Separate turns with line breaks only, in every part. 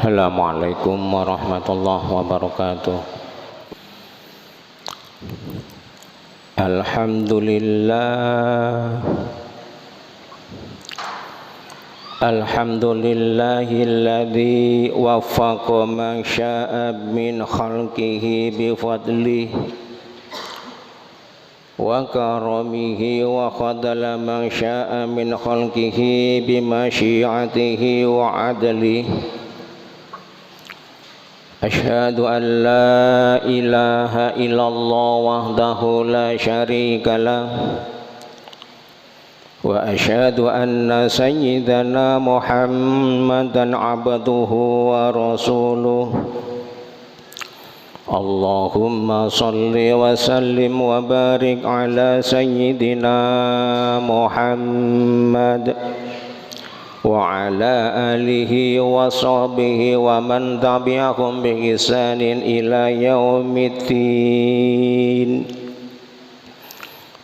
Assalamualaikum warahmatullahi wabarakatuh. Alhamdulillah, alhamdulillahilladzi waffaqa man syaa min khalqihi bifadlihi wa karamihi wa khadala man syaa min khalqihi bimasyiatihi wa adlihi. Asyhadu an la ilaha illallah wahdahu la syarika lah wa asyhadu anna sayyidana Muhammadan abduhu wa rasuluh. Allahumma salli wa sallim wa barik ala sayyidina Muhammad wa ala alihi wa sahbihi wa man tabi'ahum bi ihsanin ila yaumiddin.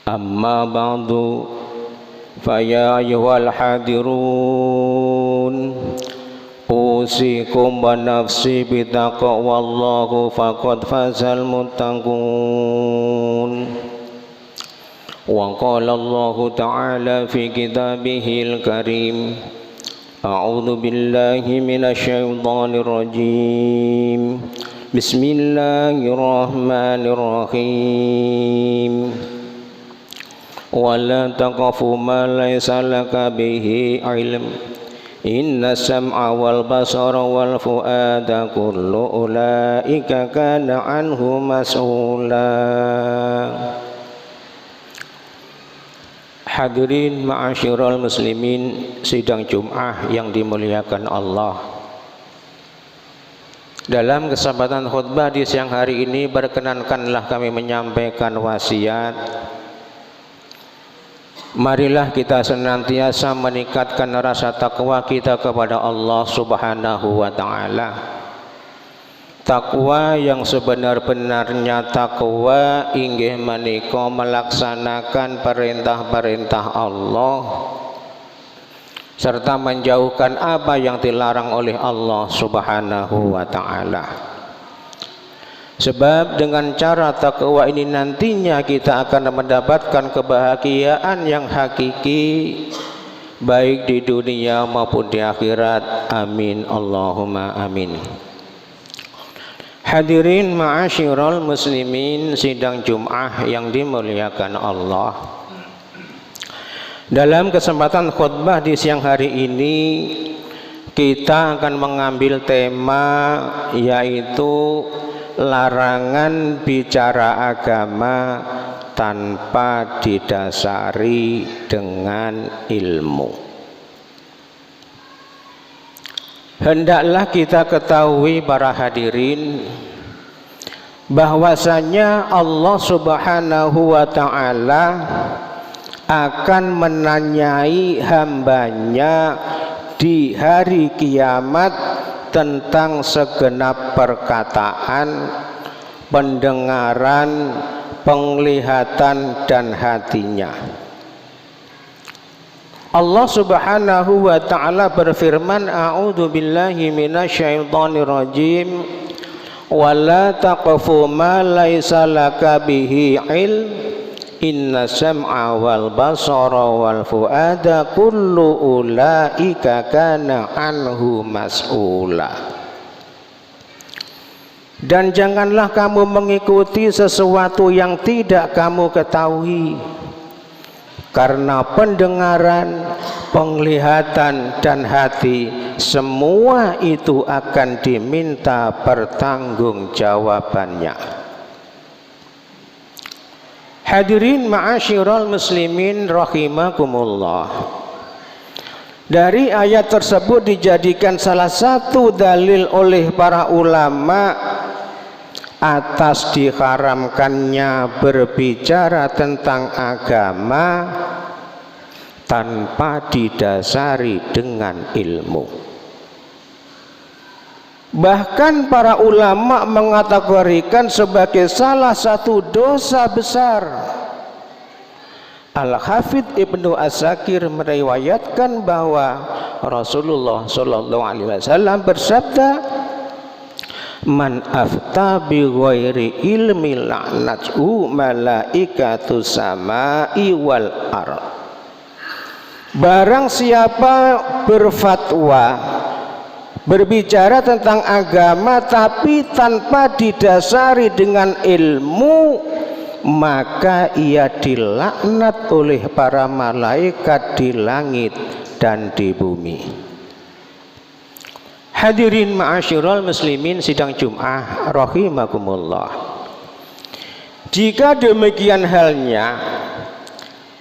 Amma ba'du, fa ya ayyuhal hadirun, usikum wa nafsi bi taqwallahu faqad fazal muttaqun. Wa qala Allahu ta'ala fi kitabihil karim, a'udzu billahi minasyaitonir rajim. Bismillahirrahmanirrahim. Wa la taqfu ma laysa laka bihi ilm. Inna sam'a wal basara wal fuada kullu ulaika kana anhu mas'ula. Hadirin ma'asyiral muslimin, sidang Jum'ah yang dimuliakan Allah. Dalam kesempatan khutbah di siang hari ini, berkenankanlah kami menyampaikan wasiat. Marilah kita senantiasa meningkatkan rasa takwa kita kepada Allah Subhanahu wa ta'ala. Takwa yang sebenar-benarnya takwa inggih menika melaksanakan perintah-perintah Allah serta menjauhkan apa yang dilarang oleh Allah Subhanahu wa ta'ala. Sebab dengan cara takwa ini nantinya kita akan mendapatkan kebahagiaan yang hakiki baik di dunia maupun di akhirat. Amin Allahumma amin. Hadirin ma'asyiral muslimin, sidang Jum'ah yang dimuliakan Allah. Dalam kesempatan khutbah di siang hari ini, kita akan mengambil tema yaitu larangan bicara agama tanpa didasari dengan ilmu. Hendaklah kita ketahui para hadirin bahwasanya Allah Subhanahu wa ta'ala akan menanyai hambanya di hari kiamat tentang segenap perkataan, pendengaran, penglihatan dan hatinya. Allah Subhanahu wa ta'ala berfirman, a'udzu billahi minasyaitonir rajim, wa la taqfu ma laysa laka bihi ilm, inna sam'a wal basara wal fuada kullu ulaika kana anhu mas'ula. Dan janganlah kamu mengikuti sesuatu yang tidak kamu ketahui, karena pendengaran, penglihatan dan hati semua itu akan diminta pertanggungjawabannya. Hadirin ma'asyiral muslimin rahimakumullah. Dari ayat tersebut dijadikan salah satu dalil oleh para ulama atas diharamkannya berbicara tentang agama tanpa didasari dengan ilmu. Bahkan para ulama mengategorikan sebagai salah satu dosa besar. Al-Hafidz Ibnu Asakir meriwayatkan bahwa Rasulullah sallallahu alaihi wasallam bersabda, man afta bi ghairi ilmi la'natu malaikatu samai wal ard. Barang siapa berfatwa, berbicara tentang agama tapi tanpa didasari dengan ilmu, maka ia dilaknat oleh para malaikat di langit dan di bumi. Hadirin ma'asyiral muslimin sidang Jum'ah rahimakumullah. Jika demikian halnya,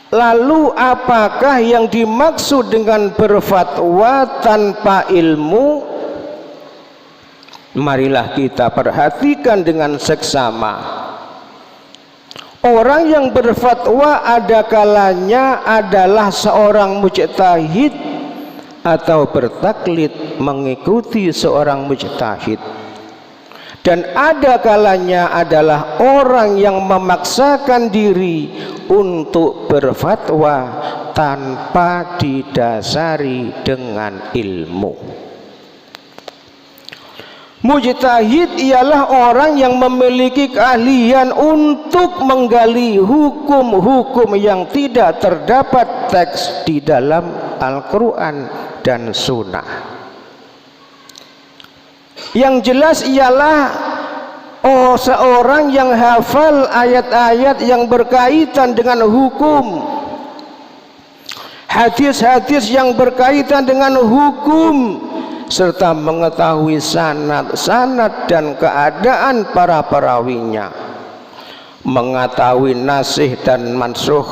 lalu apakah yang dimaksud dengan berfatwa tanpa ilmu? Marilah kita perhatikan dengan seksama. Orang yang berfatwa ada kalanya adalah seorang mujtahid atau bertaklid mengikuti seorang mujtahid, dan ada kalanya adalah orang yang memaksakan diri untuk berfatwa tanpa didasari dengan ilmu. Mujtahid ialah orang yang memiliki keahlian untuk menggali hukum-hukum yang tidak terdapat teks di dalam Al-Quran dan Sunnah. Yang jelas ialah seorang yang hafal ayat-ayat yang berkaitan dengan hukum, hadis-hadis yang berkaitan dengan hukum, serta mengetahui sanad-sanad dan keadaan para perawinya, mengetahui nasih dan mansukh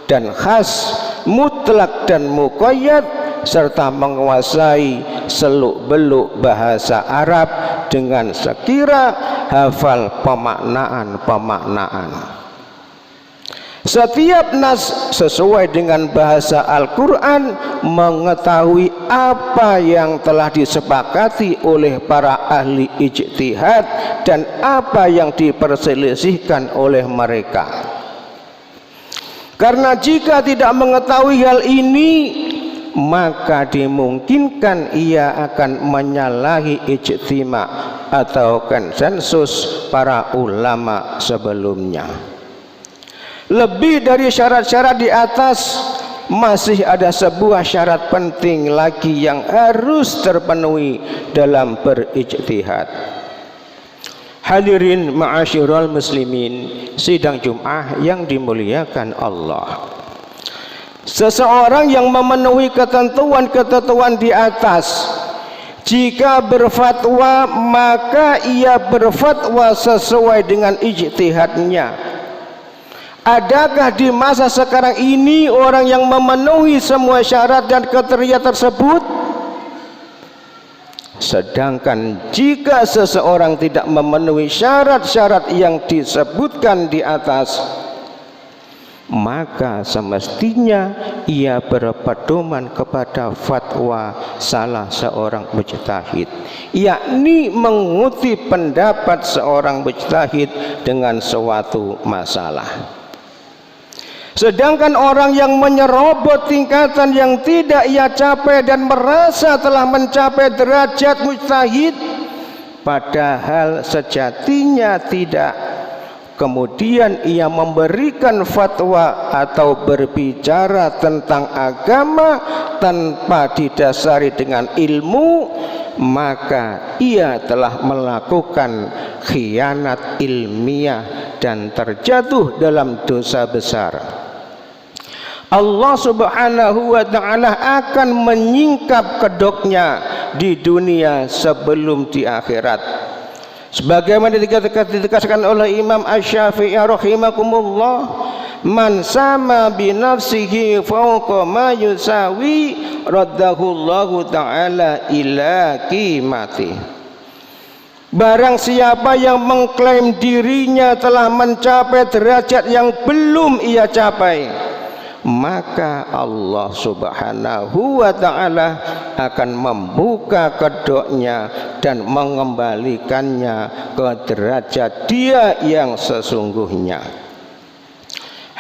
dan khas, mutlak dan muqayyad, serta menguasai seluk-beluk bahasa Arab dengan sekira hafal pemaknaan-pemaknaan. Setiap nas sesuai dengan bahasa Al-Quran, mengetahui apa yang telah disepakati oleh para ahli ijtihad dan apa yang diperselisihkan oleh mereka. Karena jika tidak mengetahui hal ini, maka dimungkinkan ia akan menyalahi ijtima atau konsensus para ulama sebelumnya. Lebih dari syarat-syarat di atas, masih ada sebuah syarat penting lagi yang harus terpenuhi dalam berijtihad. Hadirin ma'asyiral muslimin sidang Jum'ah yang dimuliakan Allah, seseorang yang memenuhi ketentuan-ketentuan di atas, jika berfatwa maka ia berfatwa sesuai dengan ijtihadnya. Adakah di masa sekarang ini orang yang memenuhi semua syarat dan kriteria tersebut? Sedangkan jika seseorang tidak memenuhi syarat-syarat yang disebutkan di atas, maka semestinya ia berpedoman kepada fatwa salah seorang mujtahid, yakni mengutip pendapat seorang mujtahid dengan suatu masalah. Sedangkan orang yang menyerobot tingkatan yang tidak ia capai dan merasa telah mencapai derajat mujtahid, padahal sejatinya tidak, kemudian ia memberikan fatwa atau berbicara tentang agama tanpa didasari dengan ilmu, maka ia telah melakukan khianat ilmiah dan terjatuh dalam dosa besar. Allah subhanahu wa ta'ala akan menyingkap kedoknya di dunia sebelum di akhirat. Sebagaimana ditegaskan oleh Imam Asy-Syafi'i rahimakumullah, man sama bi nafsihi fawqa ma yusawi raddahullahu ta'ala ila qimati. Barang siapa yang mengklaim dirinya telah mencapai derajat yang belum ia capai, maka Allah subhanahu wa ta'ala akan membuka kedoknya dan mengembalikannya ke derajat dia yang sesungguhnya.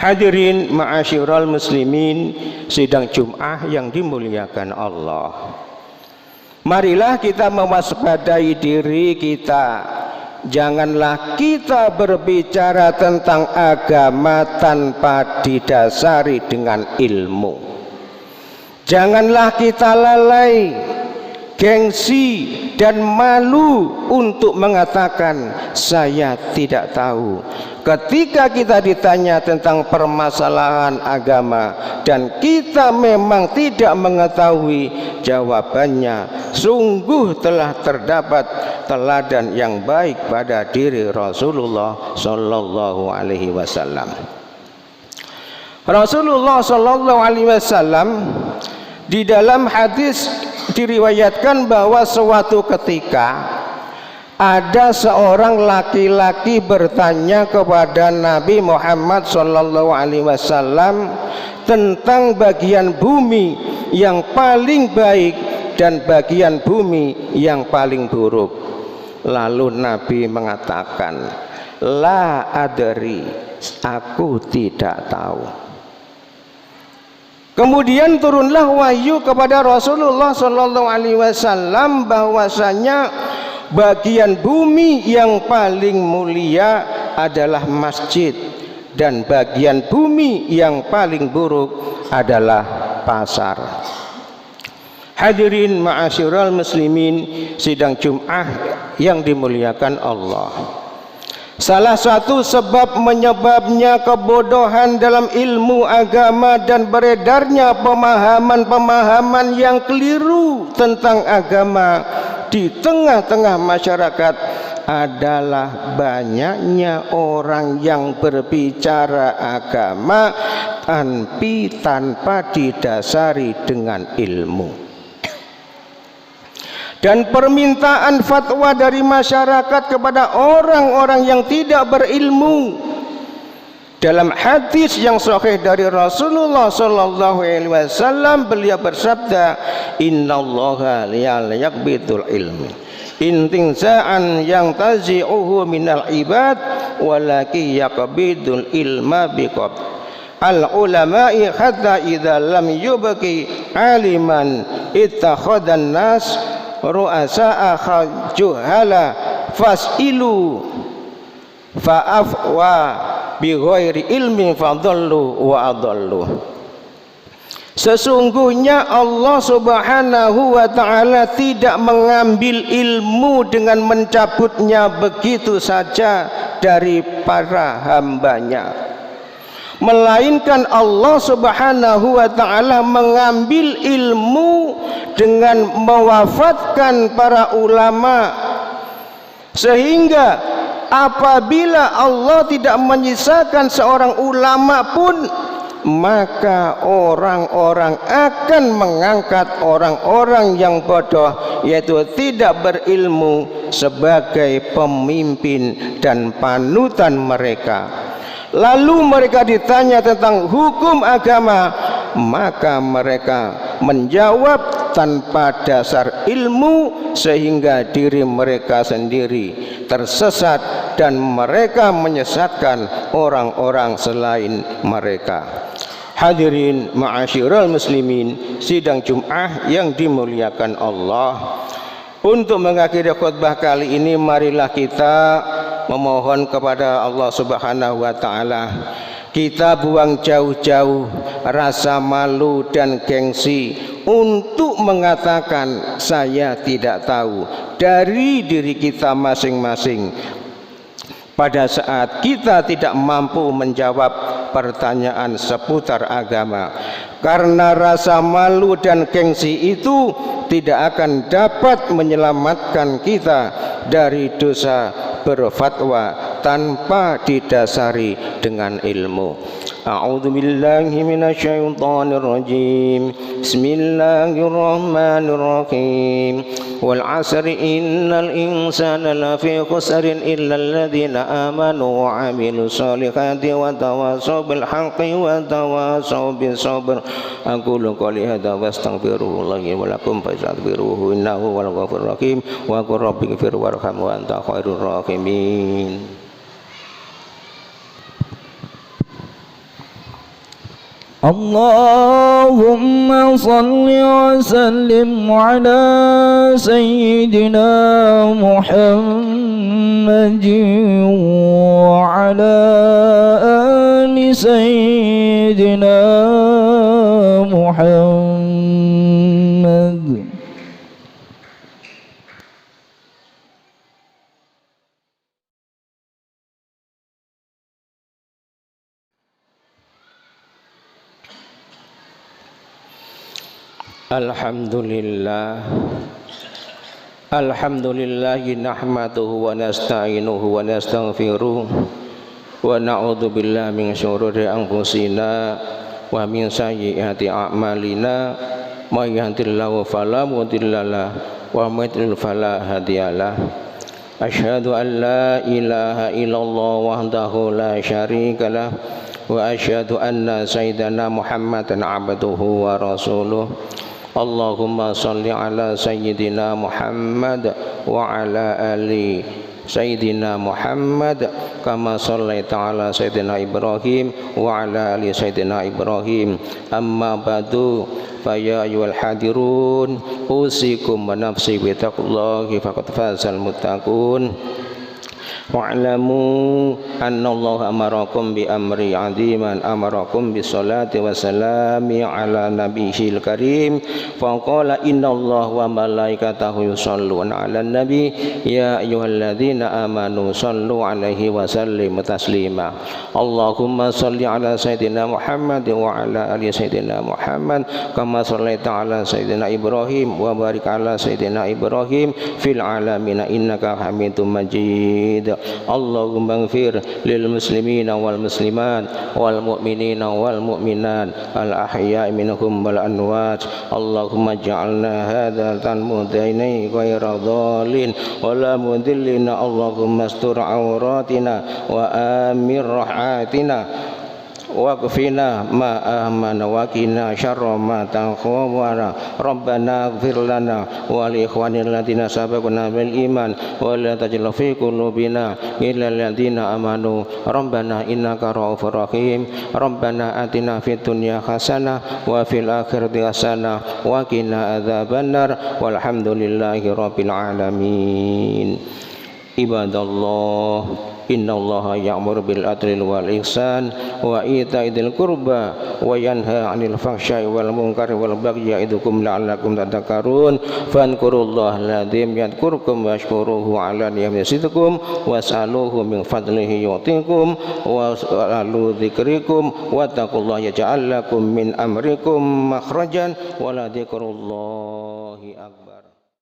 Hadirin ma'asyiral muslimin, sidang Jum'ah yang dimuliakan Allah. Marilah kita mewaspadai diri kita. Janganlah kita berbicara tentang agama tanpa didasari dengan ilmu. Janganlah kita lalai, gengsi dan malu untuk mengatakan saya tidak tahu. Ketika kita ditanya tentang permasalahan agama dan kita memang tidak mengetahui jawabannya, sungguh telah terdapat teladan yang baik pada diri Rasulullah sallallahu alaihi wasallam. Rasulullah sallallahu alaihi wasallam di dalam hadis diriwayatkan bahwa suatu ketika ada seorang laki-laki bertanya kepada Nabi Muhammad sallallahu alaihi wasallam tentang bagian bumi yang paling baik dan bagian bumi yang paling buruk. Lalu Nabi mengatakan, la adri, aku tidak tahu. Kemudian turunlah wahyu kepada Rasulullah sallallahu alaihi wasallam bahwasanya bagian bumi yang paling mulia adalah masjid dan bagian bumi yang paling buruk adalah pasar. Hadirin ma'asyiral muslimin, sidang Jum'ah yang dimuliakan Allah. Salah satu sebab menyebabnya kebodohan dalam ilmu agama dan beredarnya pemahaman-pemahaman yang keliru tentang agama di tengah-tengah masyarakat adalah banyaknya orang yang berbicara agama tanpa didasari dengan ilmu. Dan permintaan fatwa dari masyarakat kepada orang-orang yang tidak berilmu. Dalam hadis yang sahih dari Rasulullah sallallahu alaihi wasallam, beliau bersabda, innallaha la yaqbidul ilmi intinza'an yang tazi'uhu minal ibad walaki yaqbidul ilma biqab al ulama'i hatta idza lam yubqi aliman ittakhadhan nas ru'asa'a juhala fas'ilu fa'afwa bi ghairi ilmi fadallu wa adallu. Sesungguhnya Allah subhanahu wa ta'ala tidak mengambil ilmu dengan mencabutnya begitu saja dari para hambanya, melainkan Allah subhanahu wa ta'ala mengambil ilmu dengan mewafatkan para ulama, sehingga apabila Allah tidak menyisakan seorang ulama pun, maka orang-orang akan mengangkat orang-orang yang bodoh, yaitu tidak berilmu, sebagai pemimpin dan panutan mereka. Lalu mereka ditanya tentang hukum agama, maka mereka menjawab tanpa dasar ilmu, sehingga diri mereka sendiri tersesat dan mereka menyesatkan orang-orang selain mereka. Hadirin ma'asyiral muslimin, sidang Jum'ah yang dimuliakan Allah. Untuk mengakhiri khutbah kali ini, marilah kita memohon kepada Allah subhanahu wa ta'ala, kita buang jauh-jauh rasa malu dan gengsi untuk mengatakan saya tidak tahu dari diri kita masing-masing pada saat kita tidak mampu menjawab pertanyaan seputar agama. Karena rasa malu dan gengsi itu tidak akan dapat menyelamatkan kita dari dosa berfatwa tanpa didasari dengan ilmu. A'udzu billahi minasyaitonir rajim. Bismillahirrahmanirrahim. Wal 'asri innal insana lafi khusrin illa alladziina aamanu wa 'amilus solihati wa tawassaw bil haqqi wa tawassaw bis sabr. Aqulu qouli hadza wa astaghfirullahi wa lakum fastaghfiruhu innahu wal ghafurur rahim. Wa qur rabbighfir warham wa anta khairur rahimin.
اللهم صل وسلم على سيدنا محمد وعلى آل سيدنا محمد.
Alhamdulillahi nahmaduhu wa nasta'inuhu wa nastaghfiruh wa na'udzu billahi min syururi anfusina wa min sayyiati a'malina may yahdihillahu fala mudhillalah wa may yudlil fala hadiyalah. Asyhadu an la ilaha illallah wahdahu la syarikalah wa asyhadu anna sayyidana Muhammadan abduhu wa rasuluh. Allahumma salli ala sayyidina Muhammad wa ala ali sayyidina Muhammad kama sallaita ala sayyidina Ibrahim wa ala ali sayyidina Ibrahim. Amma ba'du, fa ya ayyuhal hadirun usikum wa nafsi bi taqwallahi faqad fazal muttaqun. Wa'lamu anna Allah amarakum bi amri 'aziman, amarakum bis salati wassalami ala nabiyil karim. Faqala inna Allah wa malaikatahu yusholluna 'alan nabi ya ayyuhalladzina amanu shallu 'alaihi wa sallimu taslima. Allahumma shalli ala sayyidina Muhammad wa ala ali sayyidina Muhammad kama shallaita ala sayyidina Ibrahim wa barik ala sayyidina Ibrahim fil alamin innaka Hamidum Majid. Allahumma ighfir lil muslimina wal muslimat wal mu'minina wal mu'minat al ahya'i minhum wal amwat. Allahumma ja'alna hadzal mudaini ghayra dhalin wala mudillina. Allahumma astur auratina wa amir rahatina waqfina ma ahmana wa qina syarra ma takhawwana. Rabbana ighfir lana wa li ikhwanina alladziina sabaquna bil iman wa la taj'al fi qulubina ghillan lil ladziina amanu rabbana innaka ra'ufur rahim. Rabbana atina fid dunya hasanah wa fil akhirati hasanah wa qina adzabannar walhamdulillahi rabbil alamin. Ibadallah, innallaha ya'muru bil adli wal ihsan wa ita'i dzil qurba wa yanha 'anil fahsya'i wal munkari wal bagyi ya'idukum la'allakum tadhakkarun. Fadhkurullaha al-'azim yadhkurkum washkuruhu 'ala ni'amihi yazidkum was'aluhu min fadlihi yu'tikum was'alu dzikrikum wattaqullaha yaj'al lakum min amrikum makhrajan wa la dzikrullahi akbar.